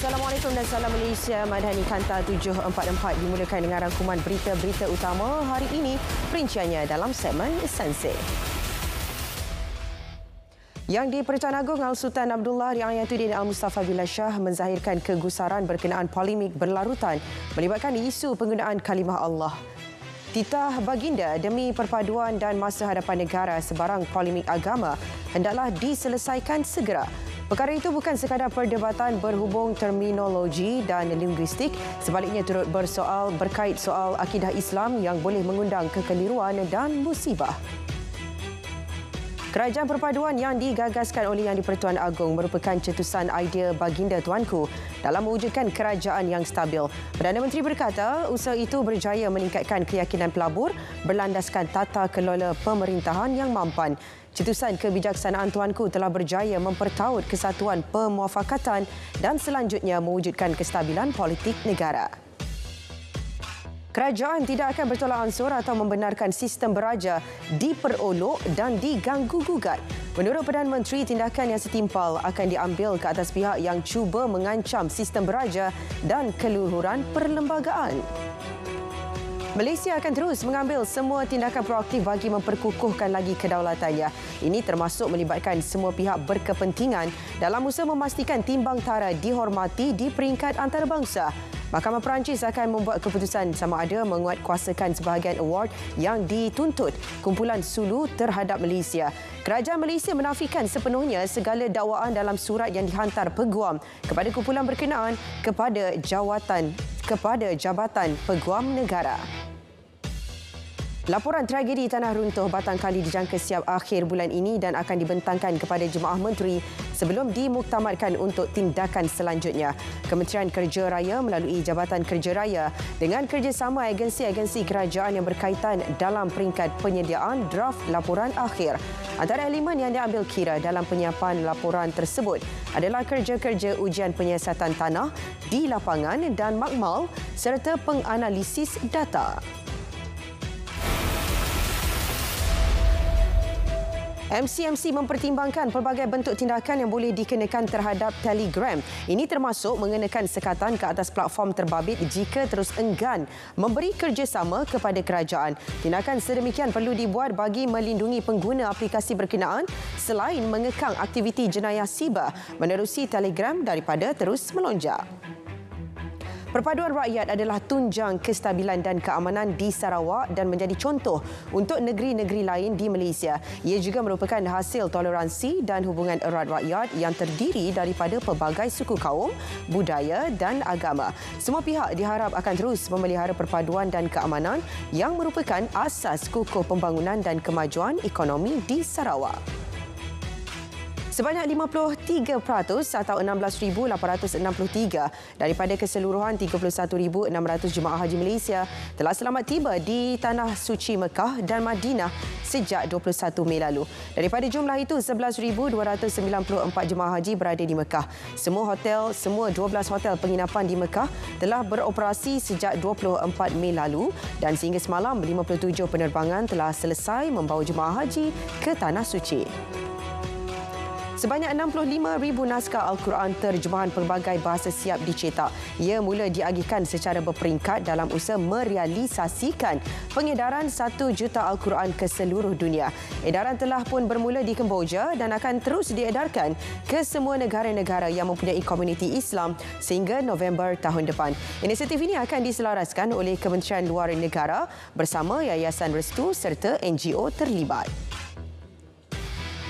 Assalamualaikum dan salam Malaysia. Madani Kanta 744 dimulakan dengan rangkuman berita-berita utama hari ini. Perinciannya dalam segmen Sensei. Yang di-Pertuan Agong Al-Sultan Abdullah Riayatuddin Al-Mustafa Billah Shah menzahirkan kegusaran berkenaan polemik berlarutan melibatkan isu penggunaan kalimah Allah. Titah baginda demi perpaduan dan masa hadapan negara sebarang polemik agama hendaklah diselesaikan segera. Perkara itu bukan sekadar perdebatan berhubung terminologi dan linguistik, sebaliknya turut berkait soal akidah Islam yang boleh mengundang kekeliruan dan musibah. Kerajaan perpaduan yang digagaskan oleh Yang di-Pertuan Agong merupakan cetusan idea baginda Tuanku dalam mewujudkan kerajaan yang stabil. Perdana Menteri berkata usaha itu berjaya meningkatkan keyakinan pelabur berlandaskan tata kelola pemerintahan yang mampan. Cetusan kebijaksanaan Tuanku telah berjaya mempertaut kesatuan pemuafakatan dan selanjutnya mewujudkan kestabilan politik negara. Kerajaan tidak akan bertolak ansur atau membenarkan sistem beraja diperolok dan diganggu-gugat. Menurut Perdana Menteri, tindakan yang setimpal akan diambil ke atas pihak yang cuba mengancam sistem beraja dan keluhuran perlembagaan. Malaysia akan terus mengambil semua tindakan proaktif bagi memperkukuhkan lagi kedaulatannya. Ini termasuk melibatkan semua pihak berkepentingan dalam usaha memastikan timbang tara dihormati di peringkat antarabangsa. Mahkamah Perancis akan membuat keputusan sama ada menguatkuasakan sebahagian award yang dituntut kumpulan Sulu terhadap Malaysia. Kerajaan Malaysia menafikan sepenuhnya segala dakwaan dalam surat yang dihantar peguam kepada kumpulan berkenaan kepada Jabatan Peguam Negara. Laporan tragedi tanah runtuh batang kali dijangka siap akhir bulan ini dan akan dibentangkan kepada Jemaah Menteri sebelum dimuktamadkan untuk tindakan selanjutnya. Kementerian Kerja Raya melalui Jabatan Kerja Raya dengan kerjasama agensi-agensi kerajaan yang berkaitan dalam peringkat penyediaan draft laporan akhir. Antara elemen yang diambil kira dalam penyiapan laporan tersebut adalah kerja-kerja ujian penyiasatan tanah di lapangan dan makmal serta penganalisis data. MCMC mempertimbangkan pelbagai bentuk tindakan yang boleh dikenakan terhadap Telegram. Ini termasuk mengenakan sekatan ke atas platform terbabit jika terus enggan memberi kerjasama kepada kerajaan. Tindakan sedemikian perlu dibuat bagi melindungi pengguna aplikasi berkenaan selain mengekang aktiviti jenayah siber menerusi Telegram daripada terus melonjak. Perpaduan rakyat adalah tunjang kestabilan dan keamanan di Sarawak dan menjadi contoh untuk negeri-negeri lain di Malaysia. Ia juga merupakan hasil toleransi dan hubungan erat rakyat yang terdiri daripada pelbagai suku kaum, budaya dan agama. Semua pihak diharap akan terus memelihara perpaduan dan keamanan yang merupakan asas kukuh pembangunan dan kemajuan ekonomi di Sarawak. Sebanyak 53% atau 16,863 daripada keseluruhan 31,600 jemaah haji Malaysia telah selamat tiba di Tanah Suci Mekah dan Madinah sejak 21 Mei lalu. Daripada jumlah itu, 11,294 jemaah haji berada di Mekah. Semua 12 hotel penginapan di Mekah telah beroperasi sejak 24 Mei lalu dan sehingga semalam 57 penerbangan telah selesai membawa jemaah haji ke Tanah Suci. Sebanyak 65,000 naskah Al-Quran terjemahan pelbagai bahasa siap dicetak. Ia mula diagihkan secara berperingkat dalam usaha merealisasikan pengedaran 1 juta Al-Quran ke seluruh dunia. Edaran telah pun bermula di Kemboja dan akan terus diedarkan ke semua negara-negara yang mempunyai komuniti Islam sehingga November tahun depan. Inisiatif ini akan diselaraskan oleh Kementerian Luar Negara bersama Yayasan Restu serta NGO terlibat.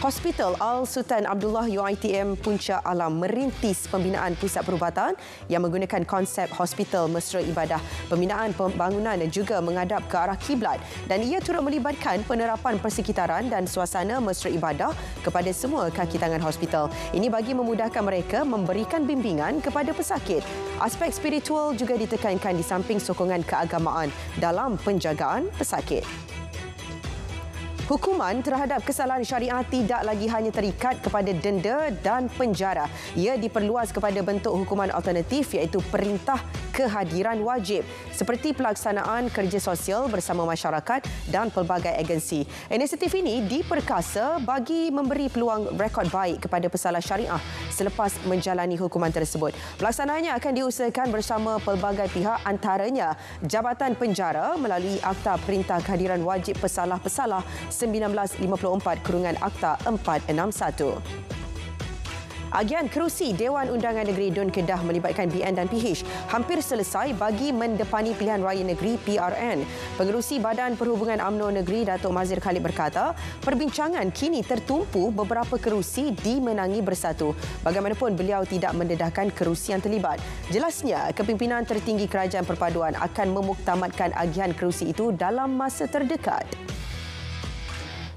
Hospital Al-Sultan Abdullah UiTM Puncak Alam merintis pembinaan pusat perubatan yang menggunakan konsep hospital mesra ibadah. Pembinaan pembangunan juga menghadap ke arah kiblat dan ia turut melibatkan penerapan persekitaran dan suasana mesra ibadah kepada semua kaki tangan hospital. Ini bagi memudahkan mereka memberikan bimbingan kepada pesakit. Aspek spiritual juga ditekankan di samping sokongan keagamaan dalam penjagaan pesakit. Hukuman terhadap kesalahan syariah tidak lagi hanya terikat kepada denda dan penjara. Ia diperluas kepada bentuk hukuman alternatif iaitu perintah kehadiran wajib seperti pelaksanaan kerja sosial bersama masyarakat dan pelbagai agensi. Inisiatif ini diperkasa bagi memberi peluang rekod baik kepada pesalah syariah selepas menjalani hukuman tersebut. Pelaksanaannya akan diusahakan bersama pelbagai pihak, antaranya Jabatan Penjara melalui Akta Perintah Kehadiran Wajib Pesalah-Pesalah 1954/Akta 461. Agian kerusi Dewan Undangan Negeri Dun Kedah melibatkan BN dan PH hampir selesai bagi mendepani pilihan raya negeri PRN. Pengerusi Badan Perhubungan UMNO Negeri Datuk Mazir Khalid berkata, perbincangan kini tertumpu beberapa kerusi dimenangi bersatu. Bagaimanapun beliau tidak mendedahkan kerusi yang terlibat. Jelasnya, kepimpinan tertinggi Kerajaan Perpaduan akan memuktamadkan agian kerusi itu dalam masa terdekat.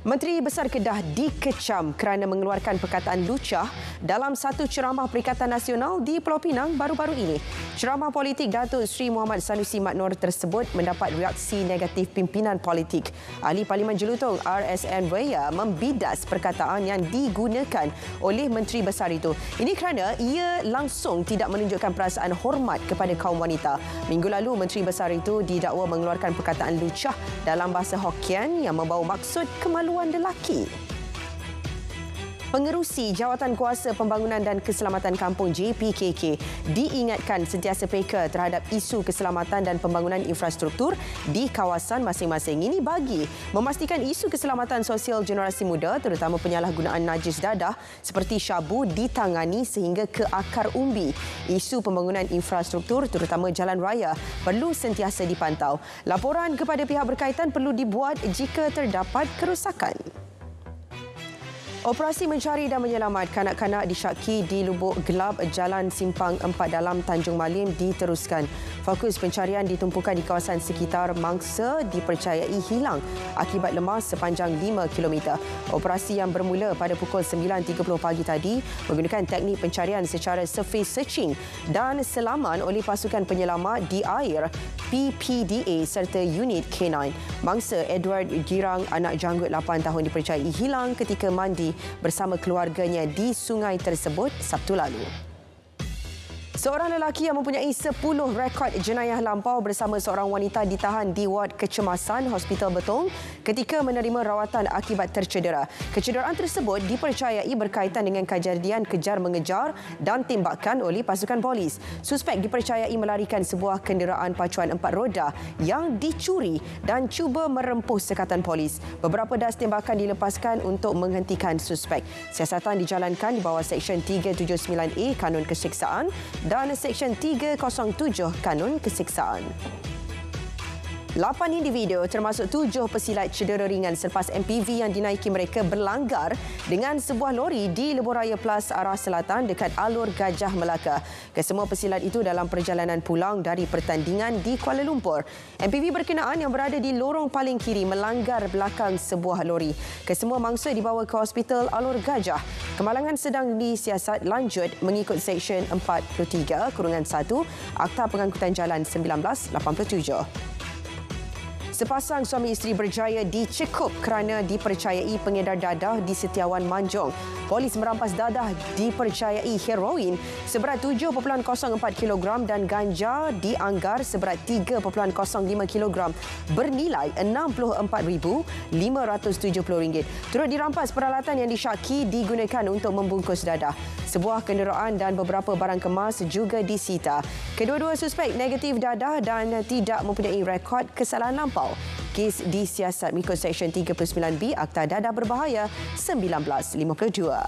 Menteri Besar Kedah dikecam kerana mengeluarkan perkataan lucah dalam satu ceramah Perikatan Nasional di Pulau Pinang baru-baru ini. Ceramah politik Datuk Seri Muhammad Sanusi Mat Noor tersebut mendapat reaksi negatif pimpinan politik. Ahli Parlimen Jelutong RSN Weya membidas perkataan yang digunakan oleh Menteri Besar itu. Ini kerana ia langsung tidak menunjukkan perasaan hormat kepada kaum wanita. Minggu lalu, Menteri Besar itu didakwa mengeluarkan perkataan lucah dalam bahasa Hokkien yang membawa maksud kemaluan lelaki. Pengerusi Jawatan Kuasa Pembangunan dan Keselamatan Kampung JPKK diingatkan sentiasa peka terhadap isu keselamatan dan pembangunan infrastruktur di kawasan masing-masing. Ini bagi memastikan isu keselamatan sosial generasi muda, terutama penyalahgunaan najis dadah seperti syabu, ditangani sehingga ke akar umbi. Isu pembangunan infrastruktur, terutama jalan raya, perlu sentiasa dipantau. Laporan kepada pihak berkaitan perlu dibuat jika terdapat kerosakan. Operasi mencari dan menyelamat kanak-kanak disyaki di lubuk gelap Jalan Simpang 4 Dalam Tanjung Malim diteruskan. Fokus pencarian ditumpukan di kawasan sekitar mangsa dipercayai hilang akibat lemas sepanjang 5 km. Operasi yang bermula pada pukul 9.30 pagi tadi menggunakan teknik pencarian secara surface searching dan selaman oleh pasukan penyelamat di air PPDA serta unit K9. Mangsa Edward Girang, anak janggut 8 tahun dipercayai hilang ketika mandi bersama keluarganya di sungai tersebut Sabtu lalu. Seorang lelaki yang mempunyai 10 rekod jenayah lampau bersama seorang wanita ditahan di ward kecemasan Hospital Betong ketika menerima rawatan akibat tercedera. Kecederaan tersebut dipercayai berkaitan dengan kejadian kejar-mengejar dan tembakan oleh pasukan polis. Suspek dipercayai melarikan sebuah kenderaan pacuan 4 roda yang dicuri dan cuba merempuh sekatan polis. Beberapa das tembakan dilepaskan untuk menghentikan suspek. Siasatan dijalankan di bawah Seksyen 379A Kanun Keseksaan dan Seksyen 307 Kanun Keseksaan. 8 individu termasuk 7 pesilat cedera ringan selepas MPV yang dinaiki mereka berlanggar dengan sebuah lori di Lebuh Raya Plus arah selatan dekat Alur Gajah Melaka. Kesemua pesilat itu dalam perjalanan pulang dari pertandingan di Kuala Lumpur. MPV berkenaan yang berada di lorong paling kiri melanggar belakang sebuah lori. Kesemua mangsa dibawa ke Hospital Alur Gajah. Kemalangan sedang disiasat lanjut mengikut Seksyen 43/1 Akta Pengangkutan Jalan 1987. Sepasang suami isteri berjaya dicekup kerana dipercayai pengedar dadah di Setiawan Manjong. Polis merampas dadah dipercayai heroin seberat 7.04 kg dan ganja dianggar seberat 3.05 kg bernilai RM64,570. Turut dirampas peralatan yang disyaki digunakan untuk membungkus dadah. Sebuah kenderaan dan beberapa barang kemas juga disita. Kedua-dua suspek negatif dadah dan tidak mempunyai rekod kesalahan lampau. Kes disiasat mengikut Seksyen 39B Akta Dadah Berbahaya 1952.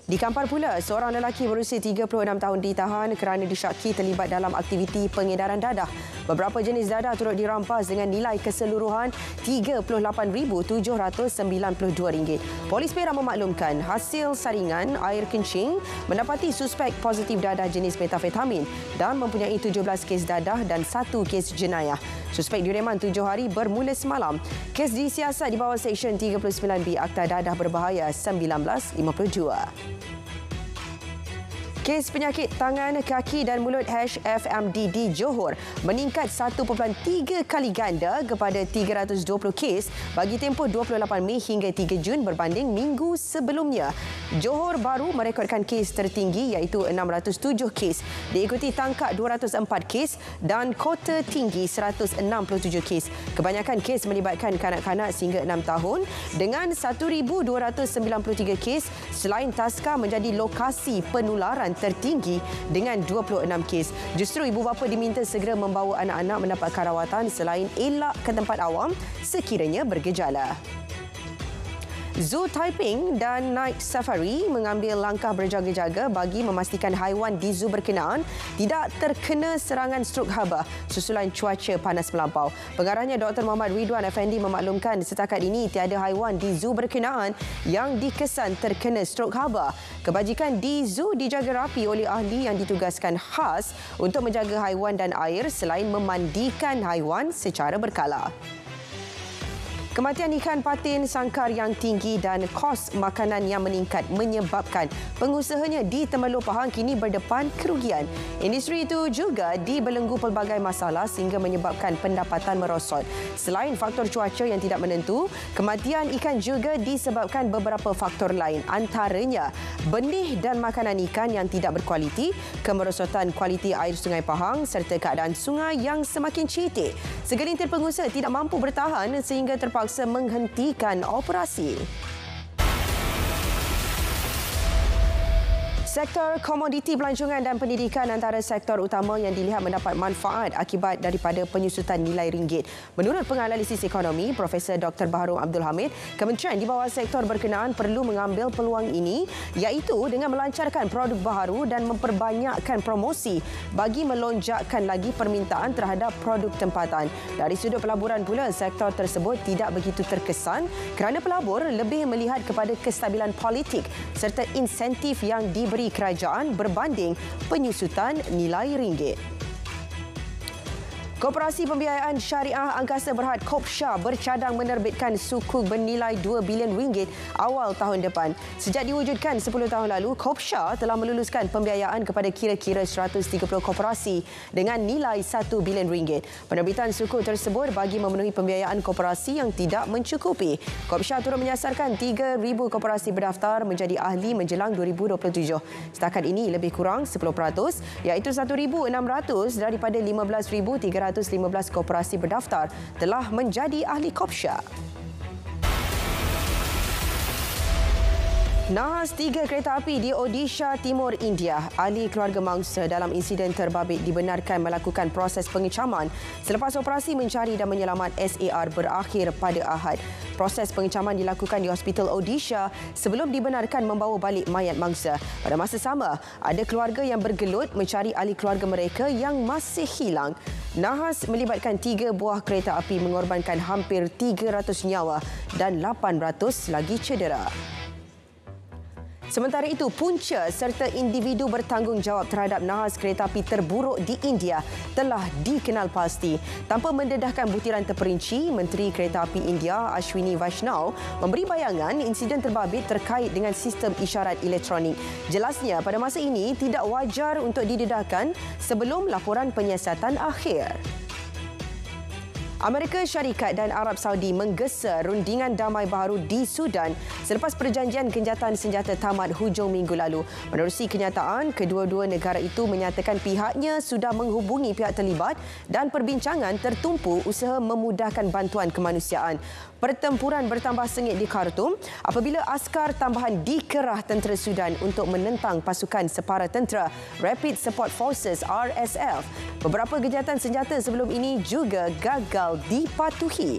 Di Kampar pula, seorang lelaki berusia 36 tahun ditahan kerana disyaki terlibat dalam aktiviti pengedaran dadah. Beberapa jenis dadah turut dirampas dengan nilai keseluruhan RM38,792. Polis Perak memaklumkan hasil saringan air kencing mendapati suspek positif dadah jenis metafetamin dan mempunyai 17 kes dadah dan 1 kes jenayah. Suspek direman 7 hari bermula semalam. Kes disiasat di bawah Seksyen 39B Akta Dadah Berbahaya 1952. Kes penyakit tangan, kaki dan mulut HFMD di Johor meningkat 1.3 kali ganda kepada 320 kes bagi tempoh 28 Mei hingga 3 Jun berbanding minggu sebelumnya. Johor baru merekodkan kes tertinggi iaitu 607 kes, diikuti Tangkak 204 kes dan Kota Tinggi 167 kes. Kebanyakan kes melibatkan kanak-kanak sehingga 6 tahun dengan 1,293 kes. Selain Taska menjadi lokasi penularan tertinggi dengan 26 kes. Justru ibu bapa diminta segera membawa anak-anak mendapatkan rawatan selain elak ke tempat awam sekiranya bergejala. Zoo Taiping dan Night Safari mengambil langkah berjaga-jaga bagi memastikan haiwan di zoo berkenaan tidak terkena serangan strok haba susulan cuaca panas melampau. Pengarahnya Dr. Muhammad Ridwan Effendi memaklumkan setakat ini tiada haiwan di zoo berkenaan yang dikesan terkena strok haba. Kebajikan di zoo dijaga rapi oleh ahli yang ditugaskan khas untuk menjaga haiwan dan air selain memandikan haiwan secara berkala. Kematian ikan patin sangkar yang tinggi dan kos makanan yang meningkat menyebabkan pengusahanya di Temerloh Pahang kini berdepan kerugian. Industri itu juga dibelenggu pelbagai masalah sehingga menyebabkan pendapatan merosot. Selain faktor cuaca yang tidak menentu, kematian ikan juga disebabkan beberapa faktor lain, antaranya benih dan makanan ikan yang tidak berkualiti, kemerosotan kualiti air Sungai Pahang serta keadaan sungai yang semakin cetek. Segelintir pengusaha tidak mampu bertahan sehingga terpaksa menghentikan operasi. Sektor komoditi pelancongan dan pendidikan antara sektor utama yang dilihat mendapat manfaat akibat daripada penyusutan nilai ringgit. Menurut penganalisis ekonomi, Profesor Dr. Baharul Abdul Hamid, kementerian di bawah sektor berkenaan perlu mengambil peluang ini iaitu dengan melancarkan produk baharu dan memperbanyakkan promosi bagi melonjakkan lagi permintaan terhadap produk tempatan. Dari sudut pelaburan pula, sektor tersebut tidak begitu terkesan kerana pelabur lebih melihat kepada kestabilan politik serta insentif yang diberi kerajaan berbanding penyusutan nilai ringgit. Koperasi Pembiayaan Syariah Angkasa Berhad KOPSHA bercadang menerbitkan sukuk bernilai 2 bilion ringgit awal tahun depan. Sejak diwujudkan 10 tahun lalu, KOPSHA telah meluluskan pembiayaan kepada kira-kira 130 koperasi dengan nilai 1 bilion ringgit. Penerbitan sukuk tersebut bagi memenuhi pembiayaan koperasi yang tidak mencukupi. KOPSHA turut menyasarkan 3,000 koperasi berdaftar menjadi ahli menjelang 2027. Setakat ini lebih kurang 10%, iaitu 1,600 daripada 15,315 koperasi berdaftar telah menjadi ahli KOPSHA. Nahas 3 kereta api di Odisha, Timur India. Ahli keluarga mangsa dalam insiden terbabit dibenarkan melakukan proses pengecaman selepas operasi mencari dan menyelamat SAR berakhir pada Ahad. Proses pengecaman dilakukan di Hospital Odisha sebelum dibenarkan membawa balik mayat mangsa. Pada masa sama, ada keluarga yang bergelut mencari ahli keluarga mereka yang masih hilang. Nahas melibatkan 3 buah kereta api mengorbankan hampir 300 nyawa dan 800 lagi cedera. Sementara itu, punca serta individu bertanggungjawab terhadap nahas kereta api terburuk di India telah dikenal pasti. Tanpa mendedahkan butiran terperinci, Menteri Kereta Api India Ashwini Vaishnaw memberi bayangan insiden terbabit terkait dengan sistem isyarat elektronik. Jelasnya, pada masa ini tidak wajar untuk didedahkan sebelum laporan penyiasatan akhir. Amerika Syarikat dan Arab Saudi menggesa rundingan damai baharu di Sudan selepas perjanjian genjatan senjata tamat hujung minggu lalu. Menerusi kenyataan, kedua-dua negara itu menyatakan pihaknya sudah menghubungi pihak terlibat dan perbincangan tertumpu usaha memudahkan bantuan kemanusiaan. Pertempuran bertambah sengit di Khartoum apabila askar tambahan dikerah tentera Sudan untuk menentang pasukan separa tentera Rapid Support Forces RSF. Beberapa genjatan senjata sebelum ini juga gagal dipatuhi.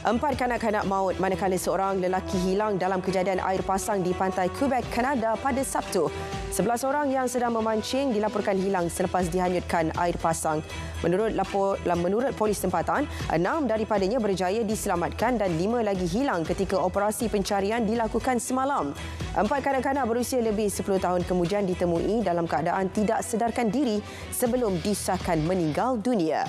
4 kanak-kanak maut manakala seorang lelaki hilang dalam kejadian air pasang di pantai Quebec, Kanada pada Sabtu. 11 orang yang sedang memancing dilaporkan hilang selepas dihanyutkan air pasang. Menurut polis tempatan, 6 daripadanya berjaya diselamatkan dan 5 lagi hilang ketika operasi pencarian dilakukan semalam. 4 kanak-kanak berusia lebih 10 tahun kemudian ditemui dalam keadaan tidak sedarkan diri sebelum disahkan meninggal dunia.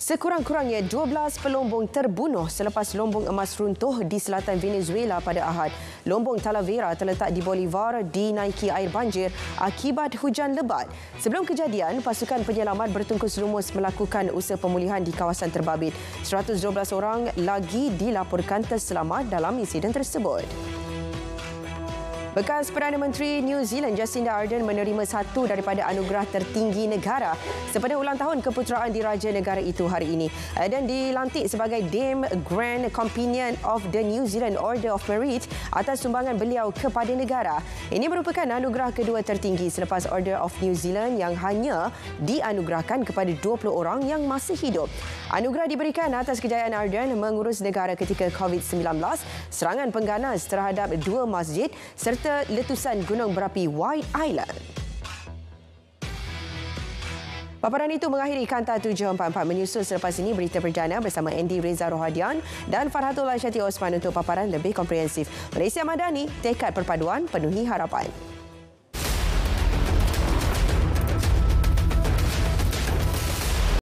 Sekurang-kurangnya 12 pelombong terbunuh selepas lombong emas runtuh di selatan Venezuela pada Ahad. Lombong Talavera terletak di Bolivar dinaiki air banjir akibat hujan lebat. Sebelum kejadian, pasukan penyelamat bertungkus lumus melakukan usaha pemulihan di kawasan terbabit. 112 orang lagi dilaporkan terselamat dalam insiden tersebut. Bekas Perdana Menteri New Zealand Jacinda Ardern menerima satu daripada anugerah tertinggi negara sempena ulang tahun keputeraan diraja negara itu hari ini. Ardern dilantik sebagai Dame Grand Companion of the New Zealand Order of Merit atas sumbangan beliau kepada negara. Ini merupakan anugerah kedua tertinggi selepas Order of New Zealand yang hanya dianugerahkan kepada 20 orang yang masih hidup. Anugerah diberikan atas kejayaan Ardern mengurus negara ketika COVID-19, serangan pengganas terhadap dua masjid serta letusan gunung berapi White Island. Paparan itu mengakhiri Kanta 744. Menyusul selepas ini berita perdana bersama Andy Reza Rohadian dan Farhatul Aisyati Osman untuk paparan lebih komprehensif. Malaysia Madani, tekad perpaduan penuhi harapan.